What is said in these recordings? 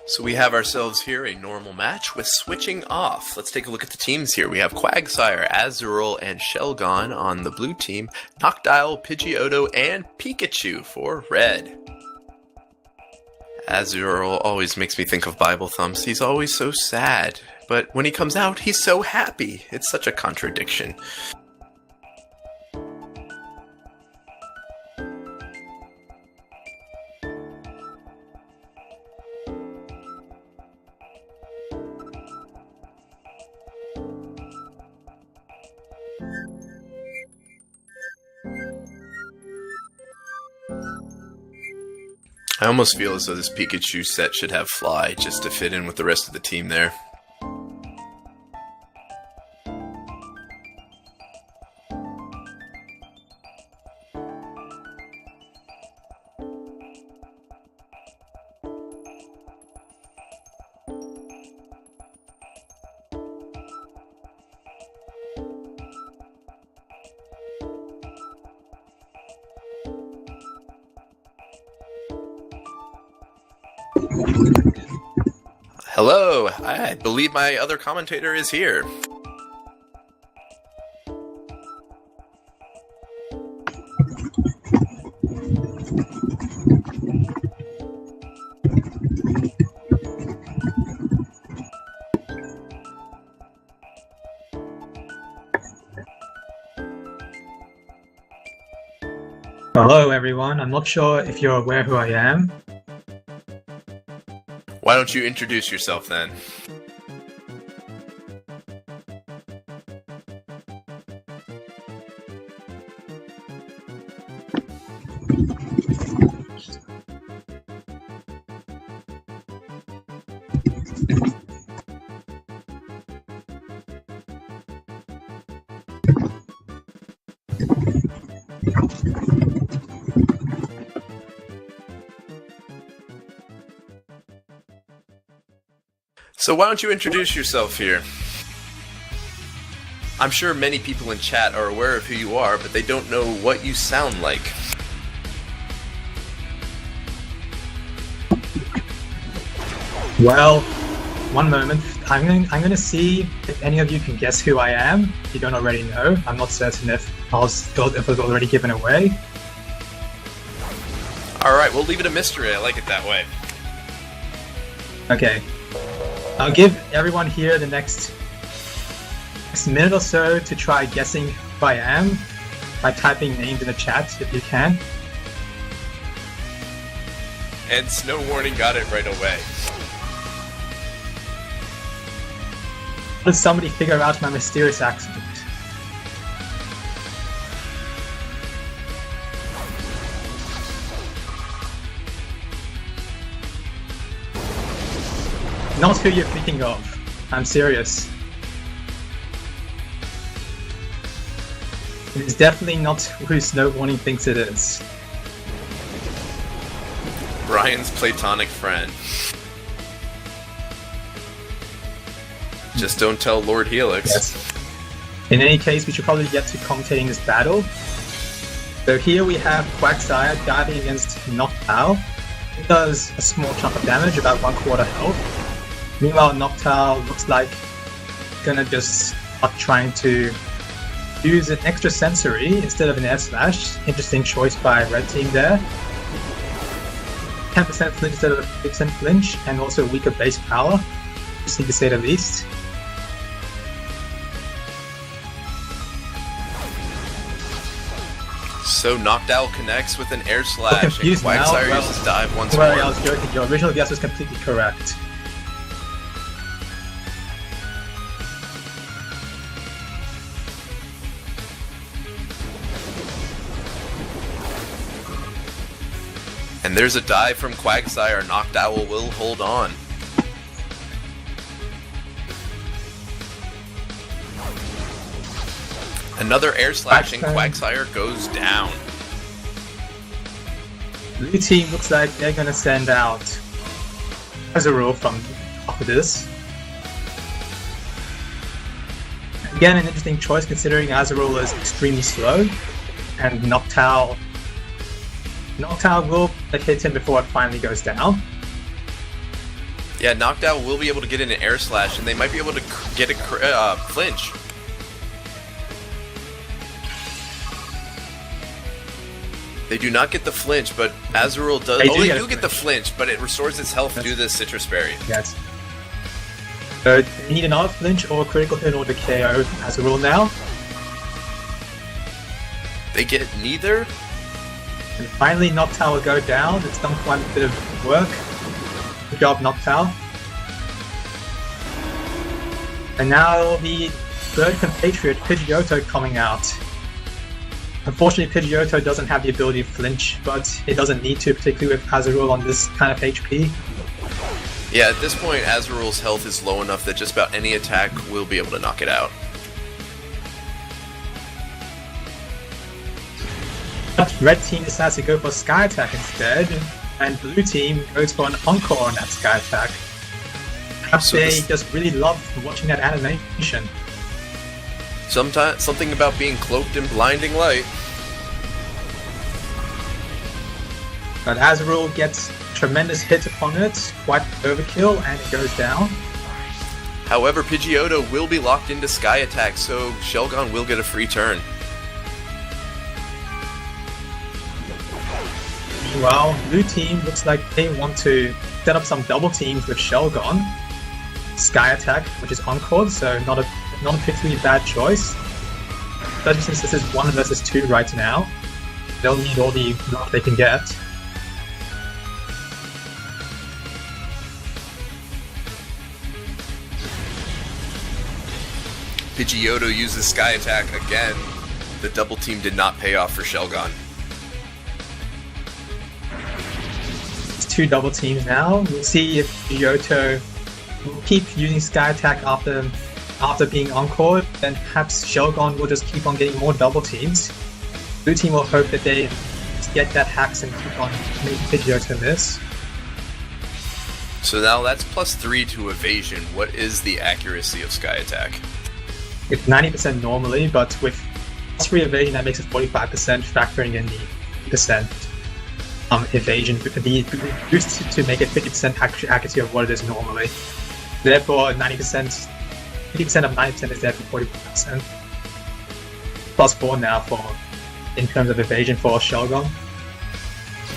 So we have ourselves here a normal match with switching off. Let's take a look at the teams here. We have Quagsire, Azurill, and Shelgon on the blue team, Noctowl, Pidgeotto, and Pikachu for red. Azurill always makes me think of Bible Thumps. He's always so sad, but when he comes out, he's so happy. It's such a contradiction. I almost feel as though this Pikachu set should have Fly, just to fit in with the rest of the team there. Hello, I believe my other commentator is here. Hello everyone, I'm not sure if you're aware who I am. Why don't you introduce yourself then? So why don't you introduce yourself here? I'm sure many people in chat are aware of who you are, but they don't know what you sound like. Well, one moment. I'm going to see if any of you can guess who I am. If you don't already know, I'm not certain if it was already given away. Alright, we'll leave it a mystery. I like it that way. Okay. I'll give everyone here the next minute or so to try guessing who I am by typing names in the chat if you can. And Snow Warning got it right away. How did somebody figure out my mysterious accent? Not who you're thinking of. I'm serious. It is definitely not who Snow Warning thinks it is. Ryan's platonic friend. Just don't tell Lord Helix. Yes. In any case, we should probably get to commentating this battle. So here we have Quagsire diving against Noctowl. It does a small chunk of damage, about 1/4 health. Meanwhile, Noctowl looks like gonna just start trying to use an extra sensory instead of an air slash. Interesting choice by red team there. 10% flinch instead of 50% flinch, and also weaker base power. Interesting to say the least. So Noctowl connects with an air slash, and Quagsire uses dive once more. Sorry, I was joking. Your original guess was completely correct. And there's a dive from Quagsire. Noctowl will hold on. Another air slash and Quagsire goes down. Blue team looks like they're gonna send out Azurill from after this. Again, an interesting choice considering Azurill is extremely slow, and Noctowl will hit him before it finally goes down. Yeah, Noctowl will be able to get in an Air Slash, and they might be able to get a flinch. They do not get the flinch, but Azurill does. They do get the flinch, but it restores its health due to the Citrus Berry. Yes. So they need another flinch or a critical hit in order to KO Azurill now. They get neither. And finally, Noctowl will go down. It's done quite a bit of work. Good job, Noctowl. And now the third compatriot, Pidgeotto, coming out. Unfortunately, Pidgeotto doesn't have the ability to flinch, but it doesn't need to, particularly with Azurill on this kind of HP. Yeah, at this point, Azurill's health is low enough that just about any attack will be able to knock it out. But Red Team decides to go for Sky Attack instead, and Blue Team goes for an Encore on that Sky Attack. Perhaps they just really love watching that animation. Something about being cloaked in blinding light. But Azurill gets tremendous hit upon it, quite overkill, and it goes down. However, Pidgeotto will be locked into Sky Attack, so Shelgon will get a free turn. Well, Blue Team looks like they want to set up some double teams with Shelgon. Sky Attack, which is Encored, so not a particularly bad choice. Especially since this is 1 versus 2 right now. They'll need all the luck they can get. Pidgeotto uses Sky Attack again. The double team did not pay off for Shelgon. It's 2 double teams now. We'll see if Pidgeotto will keep using Sky Attack after being Encored, then perhaps Shelgon will just keep on getting more double teams. Blue Team will hope that they get that hacks and keep on making Pidgeotto miss. So now that's +3 to evasion. What is the accuracy of Sky Attack? It's 90% normally, but with +3 evasion that makes it 45%, factoring in the percent evasion, the boost to make it 50% accuracy of what it is normally. Therefore, 50% of 90% is there for 45%. +4 now in terms of evasion for Shelgon.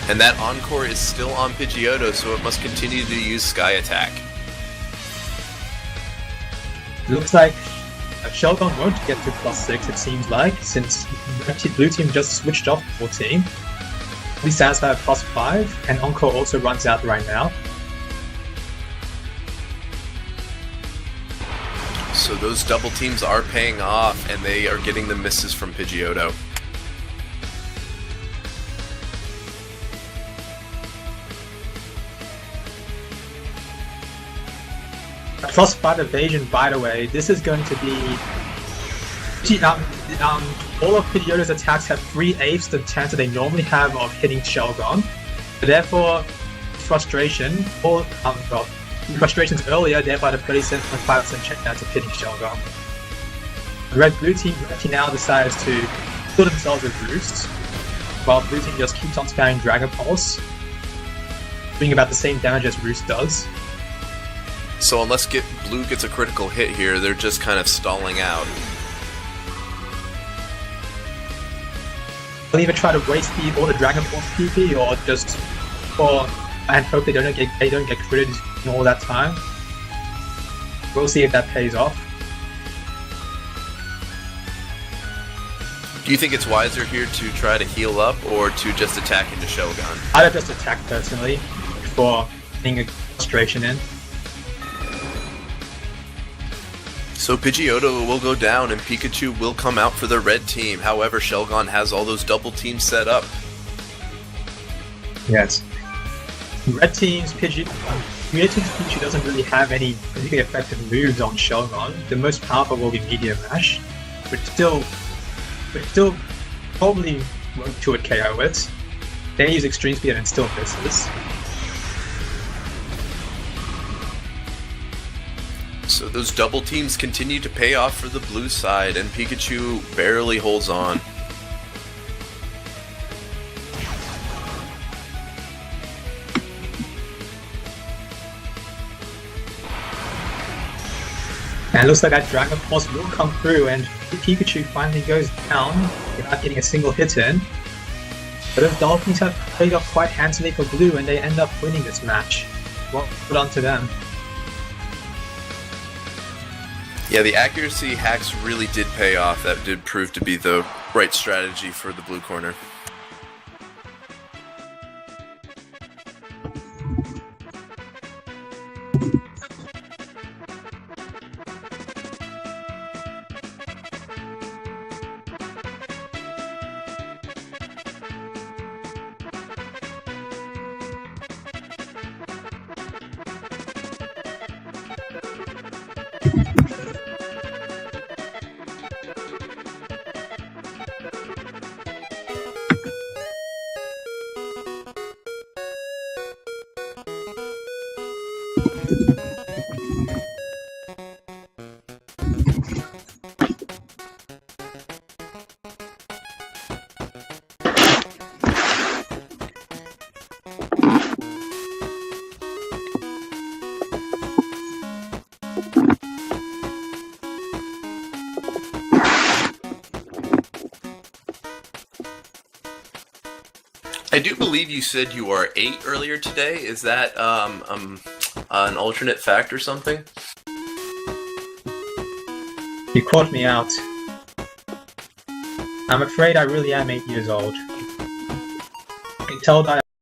And that Encore is still on Pidgeotto, so it must continue to use Sky Attack. Looks like Shelgon won't get to +6, it seems like, since Blue Team just switched off 14. We satisfy at +5, and Encore also runs out right now. So those double teams are paying off, and they are getting the misses from Pidgeotto. +5 evasion, by the way, this is going to be... all of Pidgeotto's attacks have 3/8 the chance that they normally have of hitting Shelgon. Therefore, frustrations earlier, thereby the 37.5% chance of hitting Shelgon. Blue Team now decides to kill themselves with Roost, while Blue Team just keeps on spamming Dragon Pulse, doing about the same damage as Roost does. So unless Blue gets a critical hit here, they're just kind of stalling out. They'll either try to waste all the Dragon Pulse PP and hope they don't get critted in all that time. We'll see if that pays off. Do you think it's wiser here to try to heal up or to just attack into Shelgon? I'd have just attacked personally before putting a frustration in. So Pidgeotto will go down and Pikachu will come out for the red team. However, Shelgon has all those double teams set up. Yes. Red Team's Pikachu doesn't really have any particularly effective moves on Shelgon. The most powerful will be Meteor Mash, which still probably won't 2-hit KO it. They use Extreme Speed and still misses. So those double teams continue to pay off for the blue side, and Pikachu barely holds on. And it looks like that Dragon Pulse will come through, and Pikachu finally goes down without getting a single hit in. But those Dolphins have played off quite handsomely for Blue, and they end up winning this match. Well done to them. Yeah, the accuracy hacks really did pay off. That did prove to be the right strategy for the blue corner. I do believe you said you are 8 earlier today. Is that an alternate fact or something? You caught me out. I'm afraid I really am 8 years old. You can tell that